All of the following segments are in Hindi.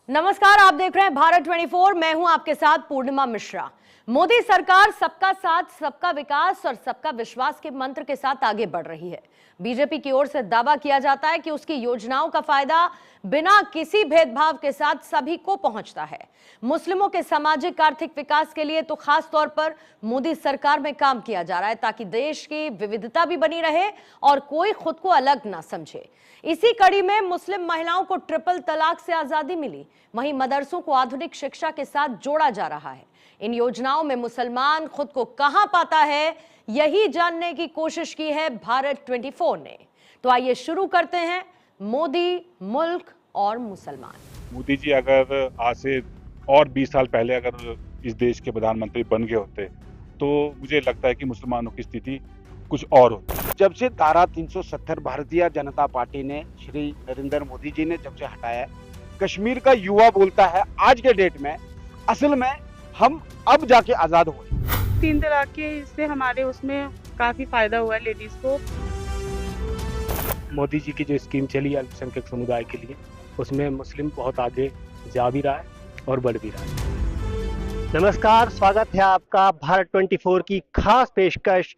नमस्कार, आप देख रहे हैं भारत 24। मैं हूं आपके साथ पूर्णिमा मिश्रा। मोदी सरकार सबका साथ, सबका विकास और सबका विश्वास के मंत्र के साथ आगे बढ़ रही है। बीजेपी की ओर से दावा किया जाता है कि उसकी योजनाओं का फायदा बिना किसी भेदभाव के साथ सभी को पहुंचता है। मुस्लिमों के सामाजिक आर्थिक विकास के लिए तो खास तौर पर मोदी सरकार में काम किया जा रहा है ताकि देश की विविधता भी बनी रहे और कोई खुद को अलग ना समझे। इसी कड़ी में मुस्लिम महिलाओं को ट्रिपल तलाक से आजादी मिली, वहीं मदरसों को आधुनिक शिक्षा के साथ जोड़ा जा रहा है। इन योजनाओं में मुसलमान खुद को कहां पाता है, यही जानने की कोशिश की है भारत 24 ने। तो आइए शुरू करते हैं मोदी, मुल्क और मुसलमान। मोदी जी अगर आज से और 20 साल पहले अगर इस देश के प्रधानमंत्री बन गए होते तो मुझे लगता है कि मुसलमानों की स्थिति कुछ और होती। जब से धारा 370 भारतीय जनता पार्टी ने श्री नरेंद्र मोदी जी ने जब से हटाया, कश्मीर का युवा बोलता है आज के डेट में असल में हम अब जाके आजाद हुए। 3 तलाक के इससे हमारे उसमें काफी फायदा हुआ है लेडीज को। मोदी जी की जो स्कीम चली है अल्पसंख्यक समुदाय के लिए, उसमें मुस्लिम बहुत आगे जा भी रहा है और बढ़ भी रहा है। नमस्कार, स्वागत है आपका भारत 24 की खास पेशकश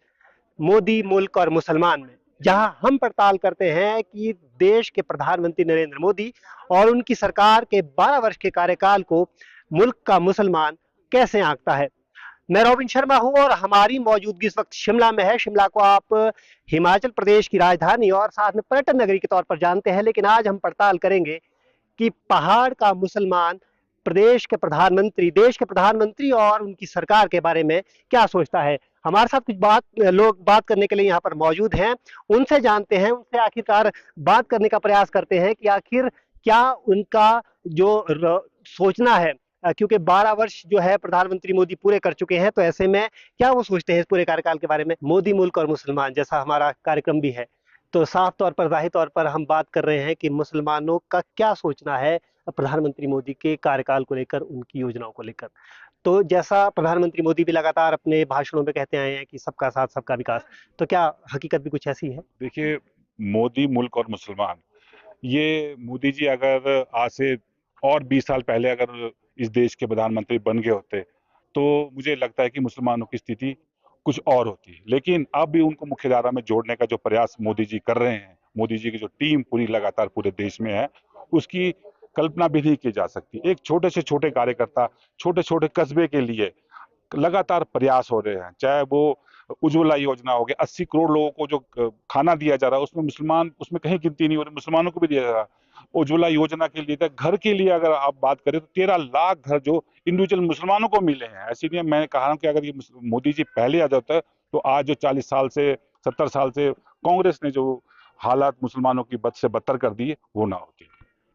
मोदी, मुल्क और मुसलमान में, जहां हम पड़ताल करते हैं कि देश के प्रधानमंत्री नरेंद्र मोदी और उनकी सरकार के 12 वर्ष के कार्यकाल को मुल्क का मुसलमान कैसे आंकता है। मैं रोबिन शर्मा हूं और हमारी मौजूदगी इस वक्त शिमला में है। शिमला को आप हिमाचल प्रदेश की राजधानी और साथ में पर्यटन नगरी के तौर पर जानते हैं, लेकिन आज हम पड़ताल करेंगे कि पहाड़ का मुसलमान प्रदेश के प्रधानमंत्री, देश के प्रधानमंत्री और उनकी सरकार के बारे में क्या सोचता है। हमारे साथ कुछ लोग बात करने के लिए यहाँ पर मौजूद हैं, उनसे जानते हैं, उनसे आखिरकार बात करने का प्रयास करते हैं कि आखिर क्या उनका जो सोचना है, क्योंकि 12 वर्ष जो है प्रधानमंत्री मोदी पूरे कर चुके हैं, तो ऐसे में क्या वो सोचते हैं इस पूरे कार्यकाल के बारे में। मोदी, मुल्क और मुसलमान जैसा हमारा कार्यक्रम भी है, तो साफ तौर पर, जाहिर तौर पर हम बात कर रहे हैं कि मुसलमानों का क्या सोचना है प्रधानमंत्री मोदी के कार्यकाल को लेकर, उनकी योजनाओं को लेकर। तो जैसा प्रधानमंत्री मोदी भी लगातार अपने भाषणों में कहते आए हैं कि सबका साथ, सबका विकास, तो क्या हकीकत भी कुछ ऐसी है? देखिए, मोदी, मुल्क और मुसलमान, ये मोदी जी अगर आज से और 20 साल पहले अगर इस देश के प्रधानमंत्री बन गए होते तो मुझे लगता है कि मुसलमानों की स्थिति कुछ और होती। लेकिन अब भी उनको मुख्यधारा में जोड़ने का जो प्रयास मोदी जी कर रहे हैं, मोदी जी की जो टीम पूरी लगातार पूरे देश में है, उसकी कल्पना भी नहीं की जा सकती। एक छोटे से छोटे कार्यकर्ता छोटे छोटे कस्बे के लिए लगातार प्रयास हो रहे हैं, चाहे वो उज्ज्वला योजना हो गया, 80 करोड़ लोगों को जो खाना दिया जा रहा है, उसमें मुसलमान, उसमें कहीं गिनती नहीं हो रही, मुसलमानों को भी दिया जा रहा है। उज्ज्वला योजना के लिए घर के लिए अगर आप बात करें तो 13 लाख घर जो इंडिविजुअल मुसलमानों को मिले हैं। ऐसे नहीं, मैं कहा हूं कि अगर ये मोदी जी पहले आ जाता है तो आज जो 40 साल से 70 साल से कांग्रेस ने जो हालात मुसलमानों की बद से बदतर कर दिए वो ना होती।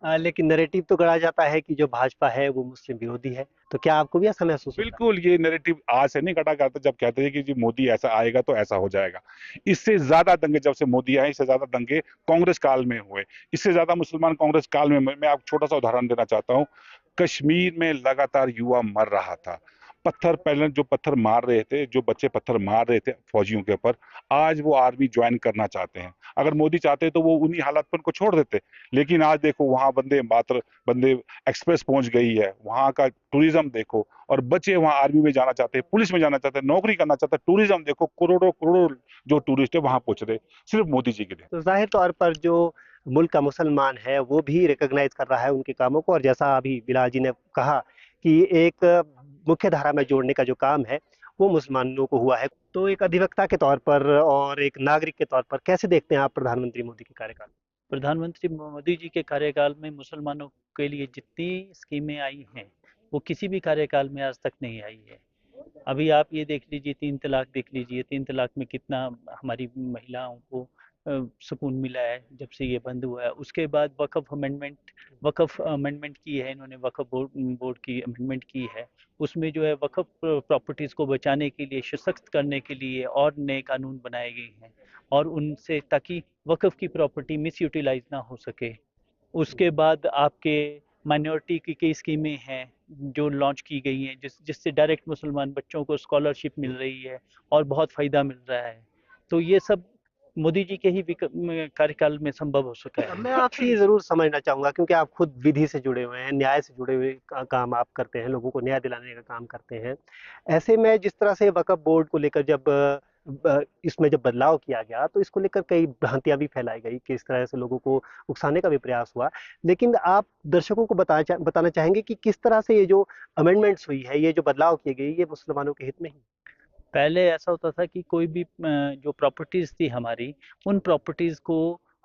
लेकिन नैरेटिव तो गढ़ा जाता है कि जो भाजपा है वो मुस्लिम विरोधी है, तो क्या आपको भी ऐसा महसूस होता है? बिल्कुल, ये नैरेटिव आज से नहीं काटा जाता। जब कहते हैं कि जी मोदी ऐसा आएगा तो ऐसा हो जाएगा, इससे ज्यादा दंगे जब से मोदी आए, इससे ज्यादा दंगे कांग्रेस काल में हुए, इससे ज्यादा मुसलमान कांग्रेस काल में। मैं आपको छोटा सा उदाहरण देना चाहता हूँ। कश्मीर में लगातार युवा मर रहा था, पत्थर, पहले जो पत्थर मार रहे थे, जो बच्चे पत्थर मार रहे थे फौजियों के ऊपर, आज वो आर्मी ज्वाइन करना चाहते हैं। अगर मोदी चाहते तो वो उन्हीं हालात पर उनको छोड़ देते। लेकिन आज देखो, वहां वंदे एक्सप्रेस पहुंच गई है, वहां का टूरिज्म देखो, और बच्चे वहां आर्मी में जाना चाहते हैं, पुलिस में जाना चाहते हैं, नौकरी करना चाहते हैं। टूरिज्म देखो, करोड़ों करोड़ों जो टूरिस्ट है वहां पहुंच रहे, सिर्फ मोदी जी के लिए। तो जाहिर तौर पर जो मुल्क का मुसलमान है वो भी रिकॉग्नाइज कर रहा है उनके कामों को, और जैसा अभी बिलाल जी ने कहा कि एक मुख्य धारा में जोड़ने का जो काम है वो मुसलमानों को हुआ है। तो एक अधिवक्ता के तौर पर और एक नागरिक के तौर पर कैसे देखते हैं आप प्रधानमंत्री मोदी के कार्यकाल? प्रधानमंत्री मोदी जी के कार्यकाल में मुसलमानों के लिए जितनी स्कीमें आई हैं वो किसी भी कार्यकाल में आज तक नहीं आई है। अभी आप ये देख लीजिए, 3 तलाक देख लीजिए, 3 तलाक में कितना हमारी महिलाओं को सुकून मिला है जब से ये बंद हुआ है। उसके बाद वक्फ अमेंडमेंट की है इन्होंने, वक्फ बोर्ड की अमेंडमेंट की है। उसमें जो है वक्फ प्रॉपर्टीज़ को बचाने के लिए, सख्त करने के लिए और नए कानून बनाए गए हैं, और उनसे ताकि वक्फ की प्रॉपर्टी मिस यूटिलाइज ना हो सके। उसके बाद आपके माइनॉरिटी की कई स्कीमें हैं जो लॉन्च की गई हैं, जिससे डायरेक्ट मुसलमान बच्चों को स्कॉलरशिप मिल रही है और बहुत फ़ायदा मिल रहा है। तो ये सब मोदी जी के ही कार्यकाल में संभव हो सका है। मैं आपसे ये जरूर समझना चाहूंगा, क्योंकि आप खुद विधि से जुड़े हुए हैं, न्याय से जुड़े हुए काम आप करते हैं, लोगों को न्याय दिलाने का काम करते हैं। ऐसे में जिस तरह से वक्फ बोर्ड को लेकर जब इसमें जब बदलाव किया गया, तो इसको लेकर कई भ्रांतियां भी फैलाई गई कि इस तरह से लोगों को उकसाने का भी प्रयास हुआ। लेकिन आप दर्शकों को बताना चाहेंगे कि किस तरह से ये जो अमेंडमेंट्स हुई है, ये जो बदलाव किए गए, ये मुसलमानों के हित में ही? पहले ऐसा होता था कि कोई भी जो प्रॉपर्टीज थी हमारी, उन प्रॉपर्टीज को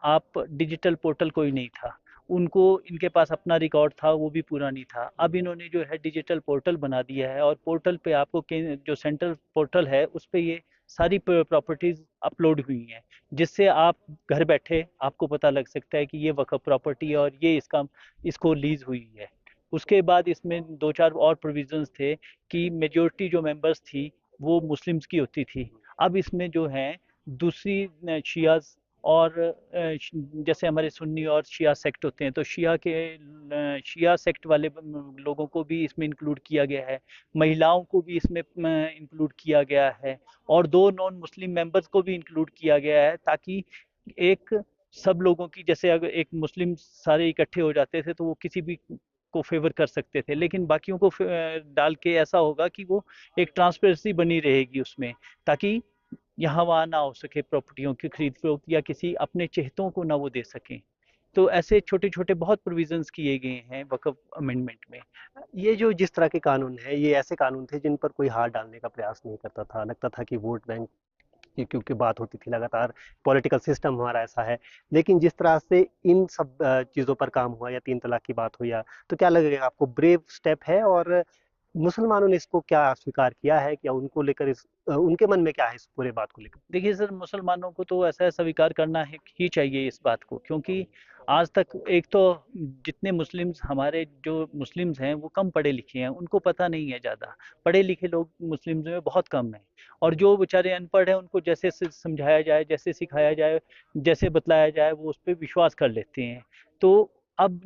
आप डिजिटल पोर्टल कोई नहीं था, उनको इनके पास अपना रिकॉर्ड था वो भी पूरा नहीं था। अब इन्होंने जो है डिजिटल पोर्टल बना दिया है और पोर्टल पे आपको जो सेंट्रल पोर्टल है उस पे ये सारी प्रॉपर्टीज अपलोड हुई हैं, जिससे आप घर बैठे आपको पता लग सकता है कि ये वक्फ प्रॉपर्टी है और ये इसको लीज हुई है। उसके बाद इसमें दो चार और प्रोविजंस थे कि मेजोरिटी जो मेंबर्स थी वो मुस्लिम्स की होती थी। अब इसमें जो है दूसरी शियाज और जैसे हमारे सुन्नी और शिया सेक्ट होते हैं, तो शिया सेक्ट वाले लोगों को भी इसमें इंक्लूड किया गया है, महिलाओं को भी इसमें इंक्लूड किया गया है और दो नॉन मुस्लिम मेंबर्स को भी इंक्लूड किया गया है, ताकि एक सब लोगों की, जैसे अगर एक मुस्लिम सारे इकट्ठे हो जाते थे तो वो किसी भी को फेवर कर सकते थे, लेकिन बाकियों को डाल के ऐसा होगा कि वो एक ट्रांसपेरेंसी बनी रहेगी उसमें, ताकि यहाँ वहाँ ना हो सके प्रॉपर्टियों की खरीद फरोख्त या किसी अपने चहेतों को ना वो दे सकें। तो ऐसे छोटे छोटे बहुत प्रोविजंस किए गए हैं वक्फ अमेंडमेंट में। ये जो जिस तरह के कानून है, ये ऐसे कानून थे जिन पर कोई हाथ डालने का प्रयास नहीं करता था। लगता था कि वोट बैंक की क्योंकि बात होती थी लगातार, पॉलिटिकल सिस्टम हमारा ऐसा है। लेकिन जिस तरह से इन सब चीज़ों पर काम हुआ, या 3 तलाक की बात हुई, या तो क्या लगेगा आपको ब्रेव स्टेप है? और मुसलमानों ने इसको क्या स्वीकार किया है, क्या उनको लेकर उनके मन में क्या है इस पूरे बात को लेकर? देखिए सर, मुसलमानों को तो ऐसा स्वीकार करना ही चाहिए इस बात को, क्योंकि आज तक एक तो जितने मुस्लिम्स हमारे जो मुस्लिम्स हैं वो कम पढ़े लिखे हैं, उनको पता नहीं है, ज़्यादा पढ़े लिखे लोग मुस्लिम्स में बहुत कम हैं, और जो बेचारे अनपढ़ हैं उनको जैसे समझाया जाए, जैसे सिखाया जाए, जैसे बतलाया जाए, वो उस पर विश्वास कर लेते हैं। तो अब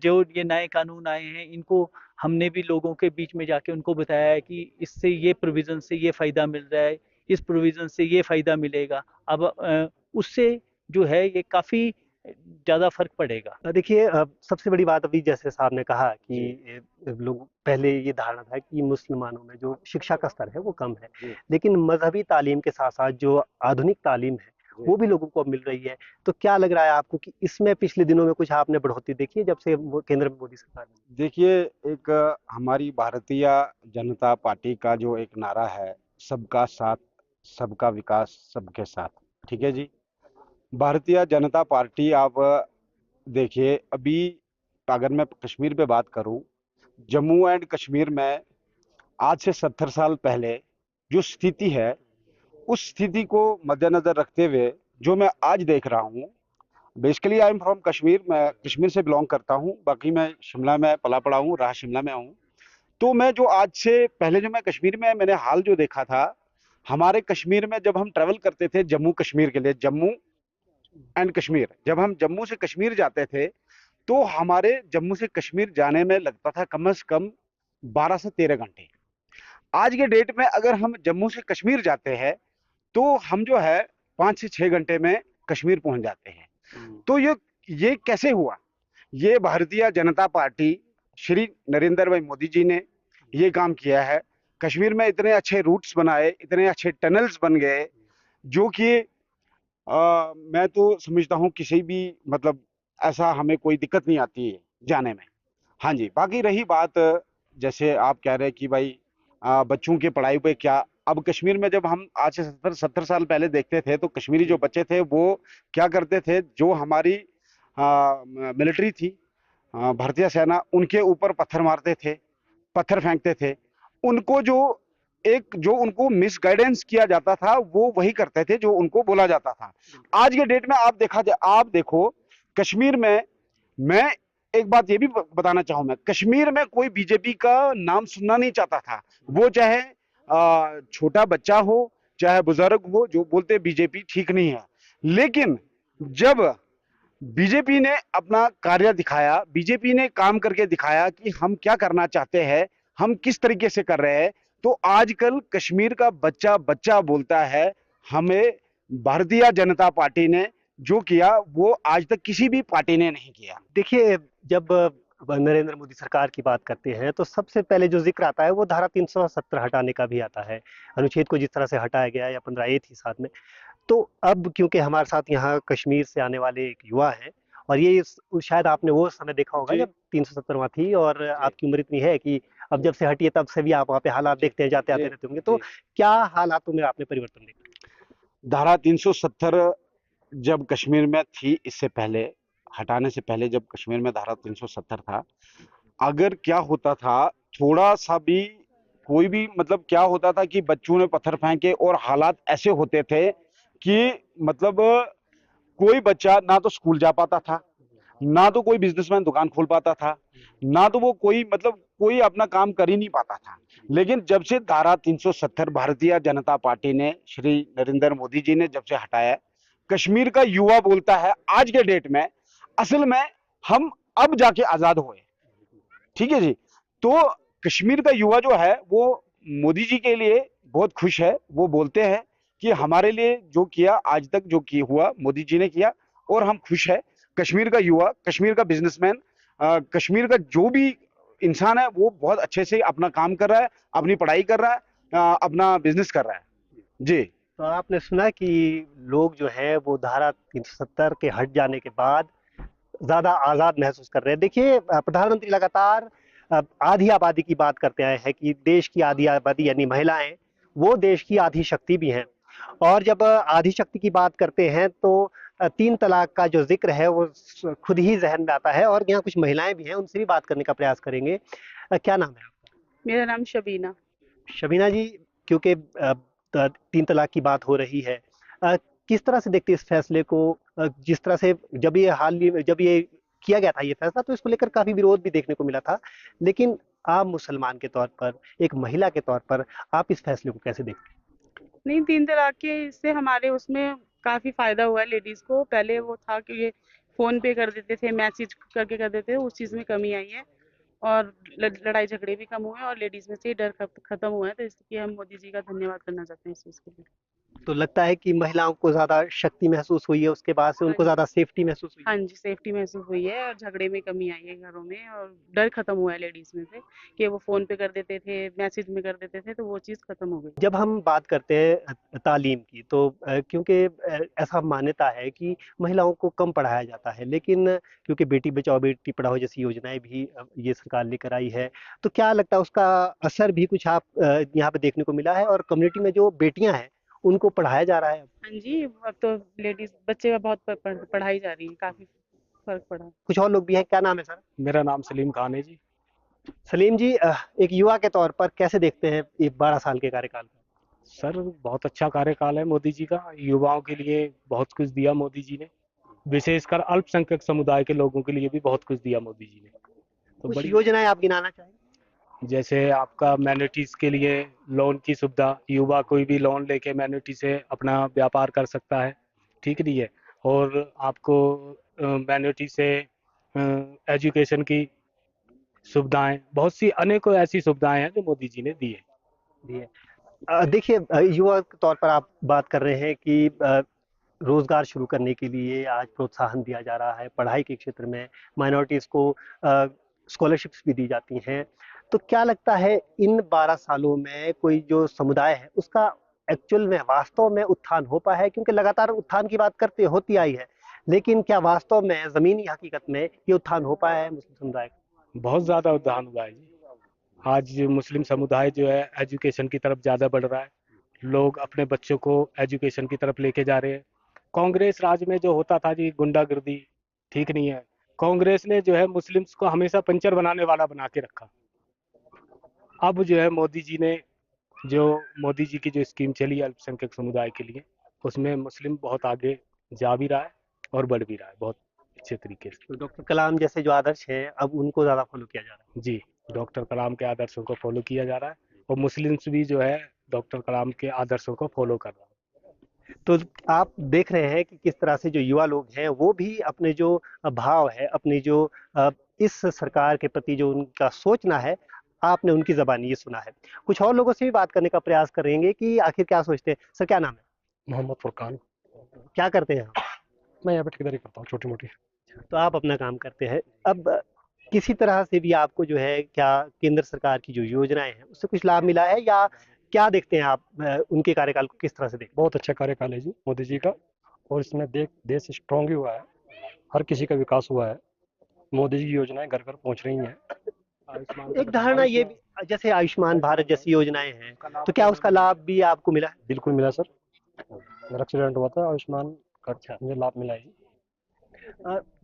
जो ये नए कानून आए हैं, इनको हमने भी लोगों के बीच में जाके उनको बताया है कि इससे ये प्रोविज़न से ये फ़ायदा मिल रहा है, इस प्रोविज़न से ये फ़ायदा मिलेगा। अब उससे जो है ये काफ़ी ज़्यादा फ़र्क पड़ेगा। देखिए, सबसे बड़ी बात अभी जैसे साहब ने कहा कि लोग पहले ये धारणा था कि मुसलमानों में जो शिक्षा का स्तर है वो कम है, लेकिन मजहबी तालीम के साथ साथ जो आधुनिक तालीम है वो भी लोगों को मिल रही है। तो क्या लग रहा है आपको कि इसमें पिछले दिनों में कुछ आपने बढ़ोतरी देखी है जब से केंद्र में मोदी सरकार ने? देखिए, एक हमारी भारतीय जनता पार्टी का जो एक नारा है, सबका साथ सबका विकास सबके साथ, ठीक है जी। भारतीय जनता पार्टी, आप देखिए, अभी अगर मैं कश्मीर पे बात करूं, जम्मू एंड कश्मीर में आज से 70 साल पहले जो स्थिति है, उस स्थिति को मद्देनजर रखते हुए जो मैं आज देख रहा हूं, basically I am from Kashmir, मैं कश्मीर से बिलोंग करता हूं, बाकी मैं शिमला में पला पड़ा हूं, रहा शिमला में हूं। तो मैं जो आज से पहले जो मैं कश्मीर में मैंने हाल जो देखा था, हमारे कश्मीर में जब हम ट्रेवल करते थे जम्मू कश्मीर के लिए, जम्मू एंड कश्मीर, जब हम जम्मू से कश्मीर जाते थे तो हमारे जम्मू से कश्मीर जाने में लगता था कम से कम 12 से 13 घंटे। आज के डेट में अगर हम जम्मू से कश्मीर जाते हैं तो हम जो है 5 से 6 घंटे में कश्मीर पहुंच जाते हैं। तो ये कैसे हुआ? ये भारतीय जनता पार्टी श्री नरेंद्र भाई मोदी जी ने ये काम किया है। कश्मीर में इतने अच्छे रूट्स बनाए, इतने अच्छे टनल्स बन गए, जो कि मैं तो समझता हूँ किसी भी मतलब ऐसा हमें कोई दिक्कत नहीं आती है जाने में। हाँ जी, बाकी रही बात, जैसे आप कह रहे हैं कि भाई बच्चों की पढ़ाई पे क्या, अब कश्मीर में जब हम आज से 70 साल पहले देखते थे तो कश्मीरी जो बच्चे थे वो क्या करते थे, जो हमारी मिलिट्री थी, भारतीय सेना, उनके ऊपर पत्थर मारते थे, पत्थर फेंकते थे। उनको जो उनको मिसगाइडेंस किया जाता था वो वही करते थे जो उनको बोला जाता था। आज के डेट में आप देखो कश्मीर में, मैं एक बात ये भी बताना चाहूं, मैं कश्मीर में कोई बीजेपी का नाम सुनना नहीं चाहता था, वो चाहे छोटा बच्चा हो चाहे बुजुर्ग हो, जो बोलते बीजेपी ठीक नहीं है। लेकिन जब बीजेपी ने अपना कार्य दिखाया, बीजेपी ने काम करके दिखाया कि हम क्या करना चाहते हैं, हम किस तरीके से कर रहे हैं, तो आजकल कश्मीर का बच्चा बोलता है हमें भारतीय जनता पार्टी ने जो किया वो आज तक किसी भी पार्टी ने नहीं किया। देखिए, जब नरेंद्र मोदी सरकार की बात करते हैं तो सबसे पहले जो जिक्र आता है वो धारा 370 हटाने का भी आता है। अनुच्छेद को जिस तरह से हटाया गया या 15A थी साथ में। तो अब क्योंकि हमारे साथ यहाँ कश्मीर से आने वाले एक युवा हैं और ये शायद आपने वो समय देखा होगा जी। जब 370 वहाँ थी और आपकी उम्र इतनी है कि अब जब से हटी है तब से भी आप वहाँ पे हालात देखते हैं, जाते आते जी, रहते होंगे। तो जी। क्या हालातों में आपने परिवर्तन देखा? धारा 370 जब कश्मीर में थी, इससे पहले हटाने से पहले जब कश्मीर में धारा 370 था, अगर क्या होता था थोड़ा सा भी कोई भी मतलब क्या होता था कि बच्चों ने पत्थर फेंके और हालात ऐसे होते थे कि मतलब कोई बच्चा ना तो स्कूल जा पाता था, ना तो कोई बिजनेसमैन दुकान खोल पाता था, ना तो वो कोई मतलब कोई अपना काम कर ही नहीं पाता था। लेकिन जब से धारा 370 भारतीय जनता पार्टी ने श्री नरेंद्र मोदी जी ने जब से हटाया है, कश्मीर का युवा बोलता है आज के डेट में असल में हम अब जाके आजाद हुए। ठीक है जी। तो कश्मीर का युवा जो है वो मोदी जी के लिए बहुत खुश है। वो बोलते हैं कि हमारे लिए जो किया आज तक जो की हुआ मोदी जी ने किया और हम खुश है। कश्मीर का युवा, कश्मीर का बिजनेसमैन, कश्मीर का जो भी इंसान है वो बहुत अच्छे से अपना काम कर रहा है, अपनी पढ़ाई कर रहा है, अपना बिजनेस कर रहा है जी। तो आपने सुना कि लोग जो है वो धारा 370 के हट जाने के बाद ज्यादा आजाद महसूस कर रहे हैं। देखिए, प्रधानमंत्री लगातार आधी आबादी की बात करते आए हैं कि देश की आधी आबादी यानी महिलाएं वो देश की आधी शक्ति भी हैं। और जब आधी शक्ति की बात करते हैं तो 3 तलाक का जो जिक्र है वो खुद ही जहन में आता है। और यहाँ कुछ महिलाएं भी हैं, उनसे भी बात करने का प्रयास करेंगे। क्या नाम है आपका? मेरा नाम शबीना। शबीना जी, क्योंकि 3 तलाक की बात हो रही है, अ, किस तरह से देखते हैं इस फैसले को? जिस तरह से जब ये किया गया था ये फैसला तो इसको लेकर काफी विरोध भी देखने को मिला था, लेकिन आप मुसलमान के तौर पर, एक महिला के तौर पर आप इस फैसले को कैसे देखते हैं? नहीं, 3 तलाक के इससे हमारे उसमें काफी फायदा हुआ है लेडीज को। पहले वो था कि ये फोन पे कर देते थे, मैसेज करके कर देते थे, उस चीज में कमी आई है और लड़ाई झगड़े भी कम हुए और लेडीज में से ये डर खत्म हुआ है। तो इसलिए हम मोदी जी का धन्यवाद करना चाहते हैं इस चीज के लिए। तो लगता है कि महिलाओं को ज्यादा शक्ति महसूस हुई है, उसके बाद से उनको हाँ जी। ज्यादा सेफ्टी महसूस हुई है। हाँ जी, सेफ्टी महसूस हुई है और झगड़े में कमी आई है घरों में और डर खत्म हुआ है लेडीज में से कि वो फोन पे कर देते थे, मैसेज में कर देते थे, तो वो चीज खत्म हो गई। जब हम बात करते हैं तालीम की तो क्योंकि ऐसा मान्यता है कि महिलाओं को कम पढ़ाया जाता है, लेकिन क्योंकि बेटी बचाओ बेटी पढ़ाओ जैसी योजनाएं भी ये सरकार लेकर आई है, तो क्या लगता है उसका असर भी कुछ आप यहाँ पे देखने को मिला है? और कम्युनिटी में जो बेटियां हैं उनको पढ़ाया जा रहा है? हाँ जी, अब तो लेडीज बच्चे बहुत पढ़ाई जा रही है, काफी फर्क पड़ा है। कुछ और लोग भी हैं। क्या नाम है सर? मेरा नाम सलीम खान है जी। सलीम जी, एक युवा के तौर पर कैसे देखते हैं ये 12 साल के कार्यकाल को? सर, बहुत अच्छा कार्यकाल है मोदी जी का। युवाओं के लिए बहुत कुछ दिया मोदी जी ने, विशेषकर अल्पसंख्यक समुदाय के लोगों के लिए भी बहुत कुछ दिया मोदी जी ने। तो कुछ बड़ी योजनाएं आप गिनाना चाहेंगे? जैसे आपका मैनिटीज के लिए लोन की सुविधा, युवा कोई भी लोन लेके मैनिटी से अपना व्यापार कर सकता है, ठीक नहीं है। और आपको मैनिटी से एजुकेशन की सुविधाएं, बहुत सी अनेकों ऐसी सुविधाएं हैं जो मोदी जी ने दी है। जी है। देखिए, युवा के तौर पर आप बात कर रहे हैं कि रोजगार शुरू करने के लिए आज प्रोत्साहन दिया जा रहा है, पढ़ाई के क्षेत्र में माइनॉरिटीज को स्कॉलरशिप्स भी दी जाती हैं। तो क्या लगता है इन 12 सालों में कोई जो समुदाय है उसका एक्चुअल में वास्तव में उत्थान हो पाया है? क्योंकि लगातार उत्थान की बात करते होती आई है, लेकिन क्या वास्तव में जमीनी हकीकत में ये उत्थान हो पाया है मुस्लिम समुदाय का? बहुत ज़्यादा उद्यान हुआ है जी। आज मुस्लिम समुदाय जो है एजुकेशन की तरफ ज़्यादा बढ़ रहा है, लोग अपने बच्चों को एजुकेशन की तरफ लेके जा रहे हैं। कांग्रेस राज में जो होता था जी गुंडागर्दी, ठीक नहीं है। कांग्रेस ने जो है मुस्लिम्स को हमेशा पंचर बनाने वाला बना के रखा। अब जो है मोदी जी की जो स्कीम चली है अल्पसंख्यक समुदाय के लिए, उसमें मुस्लिम बहुत आगे जा भी रहा है और बढ़ भी रहा है बहुत अच्छे तरीके से। तो डॉक्टर कलाम जैसे जो आदर्श हैं अब उनको ज्यादा फॉलो किया जा रहा जी, डॉक्टर कलाम के आदर्शों को फॉलो किया जा रहा है और मुस्लिम्स भी जो है डॉक्टर कलाम के आदर्शों को फॉलो कर रहा है। है। तो आप देख रहे हैं कि किस तरह से जो युवा लोग हैं वो भी अपने जो भाव है, अपनी जो इस सरकार के प्रति जो उनका सोचना है, आपने उनकी ज़बानी ये सुना है। कुछ और लोगों से भी बात करने का प्रयास करेंगे कि आखिर क्या सोचते हैं। सर, क्या नाम है? मोहम्मद फुरकान। क्या करते हैं आप? मैं यहाँ पे ठेकेदारी करता हूँ छोटी मोटी। तो आप अपना काम करते हैं। अब किसी तरह से भी आपको जो है क्या केंद्र सरकार की जो योजनाएं हैं उससे कुछ लाभ मिला है, या क्या देखते हैं आप उनके कार्यकाल को किस तरह से देखते बहुत अच्छा कार्यकाल है जी मोदी जी का, और इसमें देश स्ट्रांग ही हुआ है, हर किसी का विकास हुआ है। मोदी जी की योजनाएं घर घर पहुंच रही हैं। आयुष्मान हैं? एक धारणा ये भी, जैसे आयुष्मान भारत जैसी योजनाएं हैं, तो क्या उसका लाभ भी आपको मिला है? बिल्कुल मिला सर, मेरा एक्सीडेंट हुआ था, आयुष्मान का अच्छा। मुझे लाभ मिला है जी।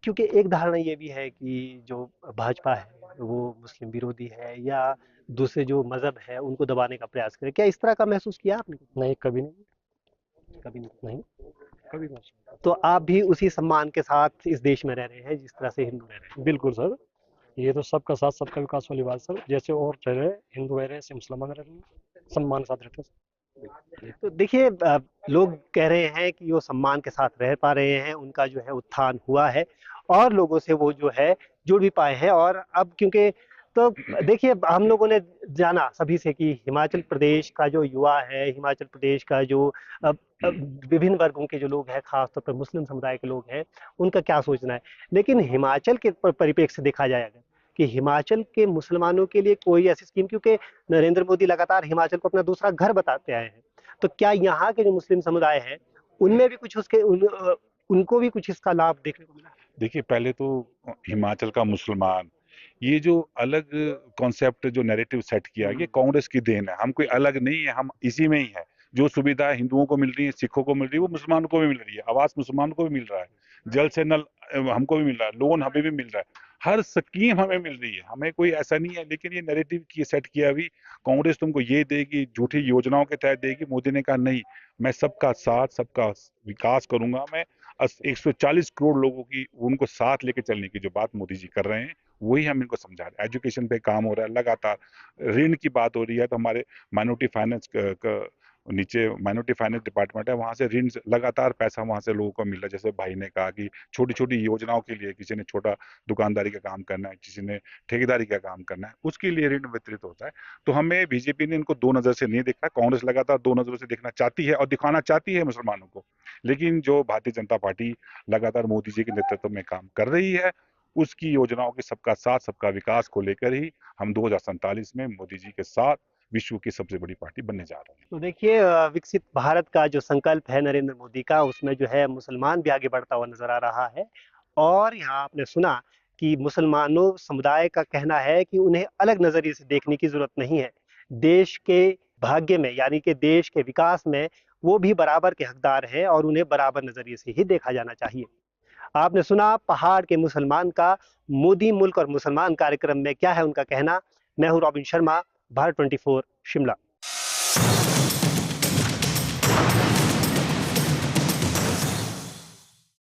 क्योंकि एक धारणा ये भी है कि जो भाजपा है वो मुस्लिम विरोधी है, या दूसरे जो मजहब है उनको दबाने का प्रयास करे। क्या इस तरह का महसूस किया आपने? नहीं, कभी नहीं, कभी नहीं। नहीं, कभी नहीं। तो आप भी उसी सम्मान के साथ इस देश में रह रहे हैं जिस तरह से हिंदू रह रहे बिल्कुल सर, ये तो सबका साथ सबका विकास वाली बात सर। जैसे और रह रहे, हिंदू रह रहे, ऐसे मुसलमान रह रहे, सम्मान के साथ रहते हैं। हैं? तो देखिए, लोग कह रहे हैं कि वो सम्मान के साथ रह पा रहे हैं, उनका जो है उत्थान हुआ है और लोगों से वो जो है जुड़ भी पाए हैं। और अब क्योंकि तो देखिए, हम लोगों ने जाना सभी से कि हिमाचल प्रदेश का जो युवा है, हिमाचल प्रदेश का जो विभिन्न वर्गों के जो लोग हैं, खासतौर पर मुस्लिम समुदाय के लोग हैं, उनका क्या सोचना है। लेकिन हिमाचल के परिप्रेक्ष्य से देखा जाए अगर, कि हिमाचल के मुसलमानों के लिए कोई ऐसी स्कीम, क्योंकि नरेंद्र मोदी लगातार हिमाचल को अपना दूसरा घर बताते आए हैं, तो क्या यहाँ के जो मुस्लिम समुदाय है उनमें भी कुछ उनको भी कुछ इसका लाभ देखने को मिला? देखिए, पहले तो हिमाचल का मुसलमान, ये जो अलग कॉन्सेप्ट जो नैरेटिव सेट किया, ये कांग्रेस की देन है। हम कोई अलग नहीं है, हम इसी में ही है। जो सुविधा हिंदुओं को मिल रही है, सिखों को मिल रही है, वो मुसलमानों को भी मिल रही है। आवास मुसलमानों को भी मिल रहा है, जल से नल हमको भी मिल रहा है, लोन हमें भी मिल रहा है, हर स्कीम हमें मिल रही है, हमें कोई ऐसा नहीं है। लेकिन ये नैरेटिव की सेट किया अभी, कांग्रेस तुमको ये देगी, झूठी योजनाओं के तहत देगी। मोदी ने कहा नहीं, मैं सबका साथ सबका विकास करूंगा। मैं 140 करोड़ लोगों की उनको साथ लेके चलने की जो बात मोदी जी कर रहे हैं, वही हम इनको समझा रहे हैं। एजुकेशन पे काम हो रहा है लगातार, ऋण की बात हो रही है, तो हमारे माइनॉरिटी फाइनेंस नीचे माइनॉरिटी फाइनेंस डिपार्टमेंट है, वहां से ऋण लगातार पैसा वहां से लोगों को मिल रहा है। जैसे भाई ने कहा कि छोटी छोटी योजनाओं के लिए, किसी ने छोटा दुकानदारी का काम करना है, किसी ने ठेकेदारी का काम करना है, उसके लिए ऋण वितरित होता है। तो हमें बीजेपी ने इनको दो नजर से नहीं देखा। कांग्रेस लगातार दो नजरों से देखना चाहती है और दिखाना चाहती है मुसलमानों को। लेकिन जो भारतीय जनता पार्टी लगातार मोदी जी के नेतृत्व में काम कर रही है, उसकी योजनाओं के सबका साथ सबका विकास को लेकर ही हम 2047 में मोदी जी के साथ विश्व की सबसे बड़ी पार्टी बनने जा रहे हैं। तो देखिए, विकसित भारत का जो संकल्प है नरेंद्र मोदी का, उसमें जो है मुसलमान भी आगे बढ़ता हुआ नजर आ रहा है। और यहाँ आपने सुना कि मुसलमानों समुदाय का कहना है कि उन्हें अलग नजरिए से देखने की जरूरत नहीं है। देश के भाग्य में, यानी कि देश के विकास में वो भी बराबर के हकदार हैं और उन्हें बराबर नजरिए से ही देखा जाना चाहिए। आपने सुना पहाड़ के मुसलमान का मोदी मुल्क और मुसलमान कार्यक्रम में क्या है उनका कहना। मैं हूं रॉबिन शर्मा, भारत 24 शिमला।